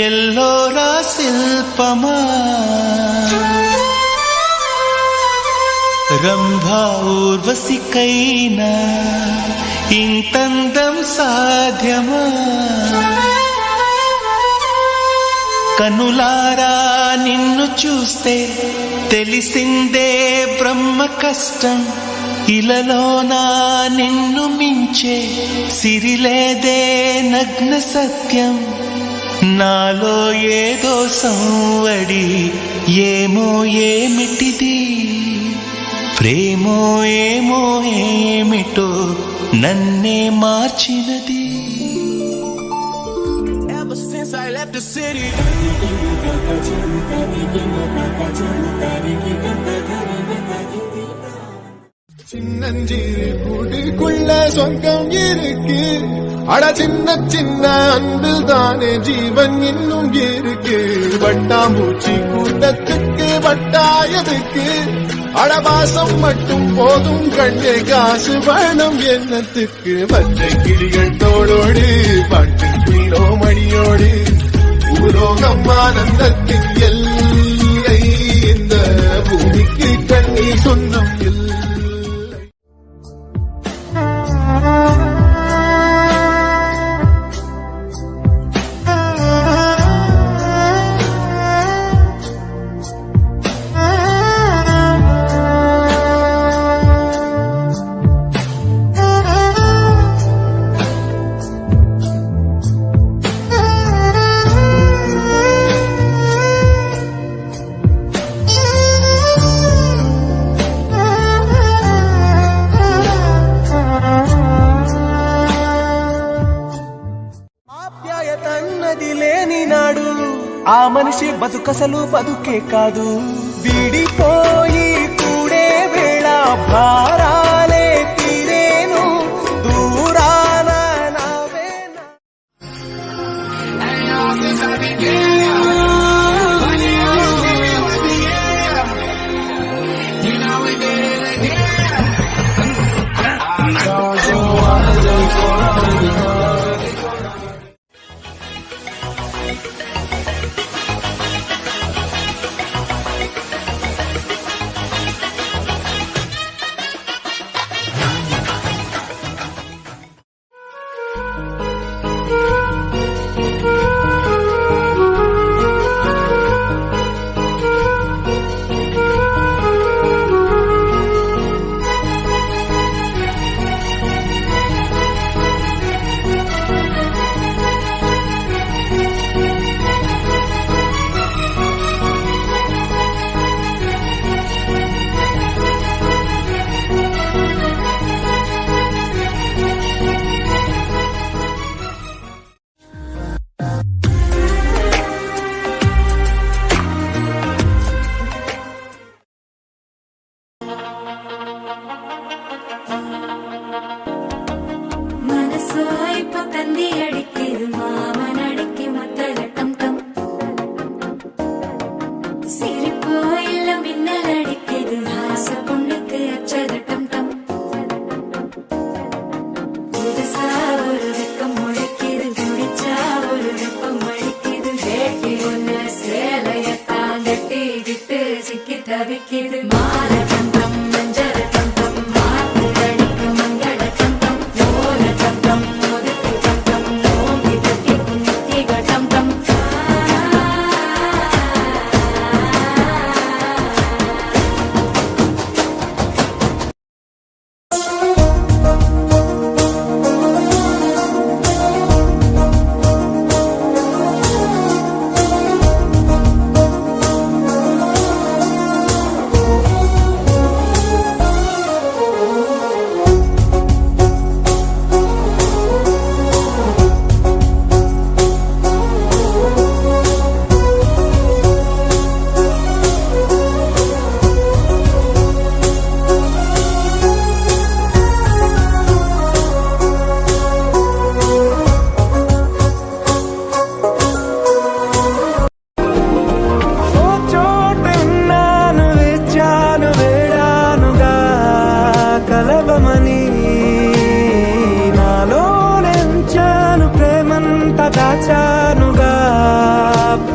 ఎల్లోరా శిల్పమా రంభా ఊర్వశికైనా ఇంతందం సాధ్యమా కనులారా నిన్ను చూస్తే తెలిసిందే బ్రహ్మ కష్టం ఇలలోనా నిన్ను మించే సిరిలేదే నగ్న సత్యం నాలో ఏదో సంవడి ఏమో ఏమిటిది ప్రేమో ఏమో ఏమిటో నన్నే మార్చినది Ever since I left the city சின்னஞ்சிறு கூட்டுக்குள்ள சொர்க்கம் இருக்கு அட சின்ன சின்ன அன்பில் தானே ஜீவன் இன்னும் இருக்கு வட்டாம்பூச்சி கூட்டத்துக்கு வட்டாயதுக்கு அடவாசம் மட்டும் போதும் கண்ணே காசு வேணும் எண்ணத்துக்கு பச்சை கிளிகள் தோளோடு பாட்டு குயிலோ மணியோடு பூலோகம் ஆனந்தத்தின் எல்லை இந்த பூமிக்கு கண்ணீர் சொந்தம் இல்லை ఆ మనిషి బతుకసలు బతుకే కాదు విడిపోయి కూడే వేళ భారాలే తీరేను దూరాన నావేనా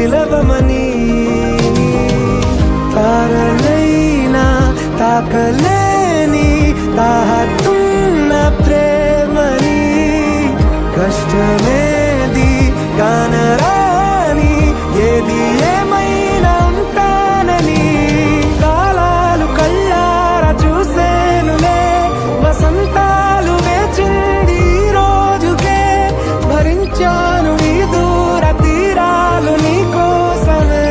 పిలవమని తారలైనా తాకలేని తాహతున్న ప్రేమని కష్టమేది కానరాని ఏది ఏమైనా ఉంటానని కాలాలు కళ్ళారా చూసేనులే వసంతాలు వేచింది ఈ రోజుకే భరించాను ఈ దూర తీరాలు నీ కోసమే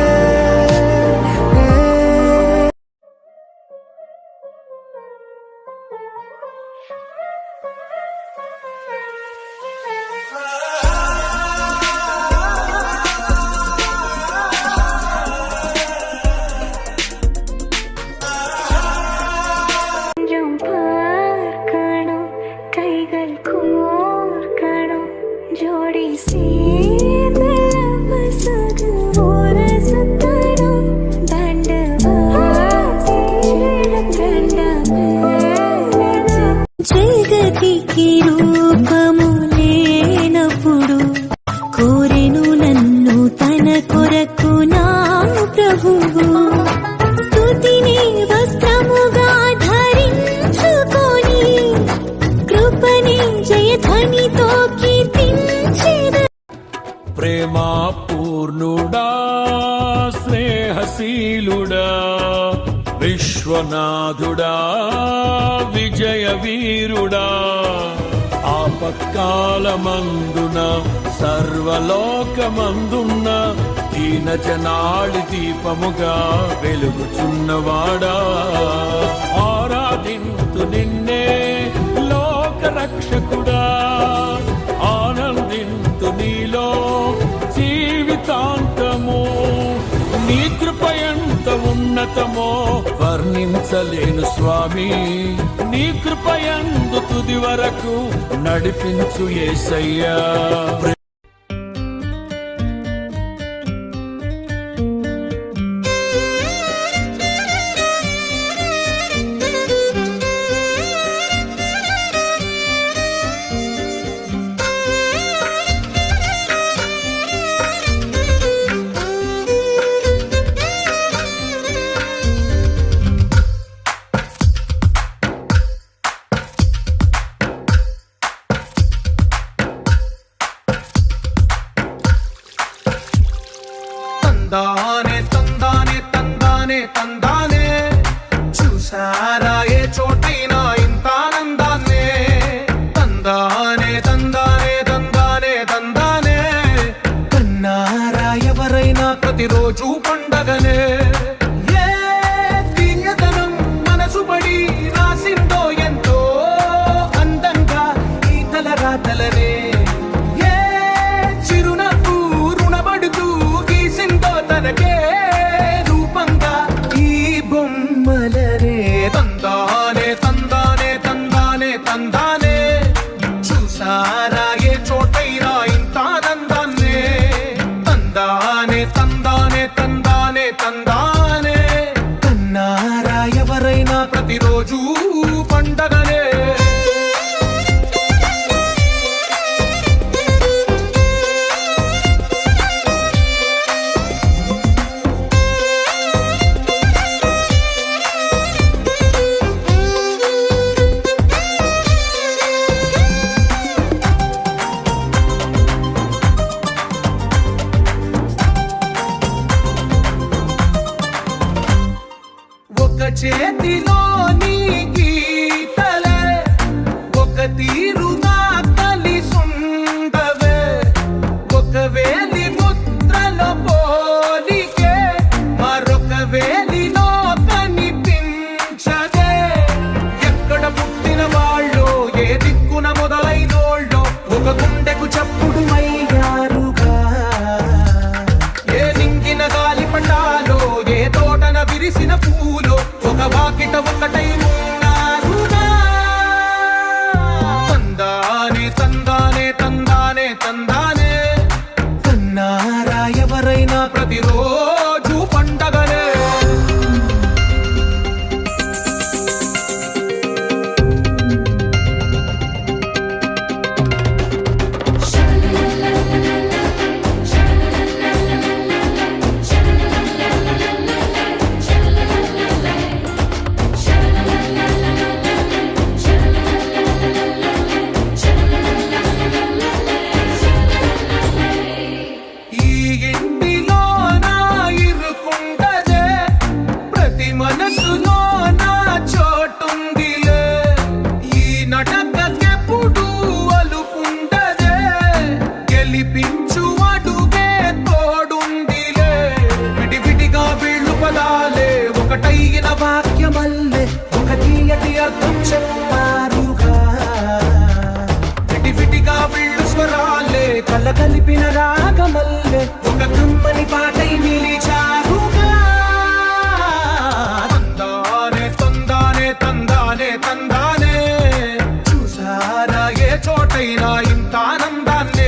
கொஞ்சம் பார்க்கணும் கைகள் கோர்க்கணும் ஜோடி சேர்ந்து வசகு ஒரு சுத்தணும் தண்டு జగతికి రూపము లేనప్పుడు కోరెను నన్ను తన కొరకు నా ప్రభువు స్తుతిని వస్త్రముగా ధరించుకొని కృపని జయధ్వనితో కీర్తించెద ప్రేమా పూర్ణుడా స్నేహశీలుడా విశ్వనాథుడా విజయ వీరుడా ఆపత్కాలమందున సర్వలోకమందున్న దీన జనాళి దీపముగా వెలుగుచున్నవాడా ఆరాధింతు నిన్నే లోక రక్షకుడా ఆనందింతు నీలో జీవితాంతము నీ కృప ఎంత ఉన్నతమో వర్ణించలేను స్వామి నీ కృప యందు తుది వరకు నడిపించు యేసయ్యా తందానే తందానే తందానే తందానే చూసారా ఏ చోటైనా ఇంత ఆనందాన్నే తందానే తందానే తందానే తందానే కన్నారా ఎవరైనా ప్రతిరోజు పండగనే ఏ తీయదనం మనసు పడి రాసిందో ఎంతో అందంగా ఈ తలరాతలనే ఏ చిరునవ్వు రుణపడుతూ గీసిందో తనకే రూపంగా ఈ బొమ్మలనే తందానే తందానే తందానే తందానే చూసారా ఏ చోటైనా ఇంత ఆనందాన్నే తందానే తందానే తందానే తందానే కన్నారా ఎవరైనా ప్రతిరోజు పండగనే ఒక చేతిలో నీ గీతలే ఒక తీరుగా కలిసుండవే ఒక వేలి ముద్రలో పోలికే మరొక వేలిలో కనిపించదే ఎక్కడ పుట్టిన వాళ్ళు ఏ దిక్కున మొదలైనోళ్ళో ఒక గుండెకు చప్పుడు అయ్యారుగా ఏ నింగిన గాలి పండాలో ఏ తోటన విరిసిన పూలో ఒక వాకిట ఒకటై ఉన్నారుగా తందానే తందానే తందానే తందానే కన్నారా ఎవరైనా ప్రతిరోజు పండగనే వాక్యమల్లె ఒక తీయటి అర్థం చెప్పారుగా విటివిటిగా వీళ్ళు స్వరాలే కల కలిపిన రాగమల్లె ఒక కమ్మని పాటై నిలిచి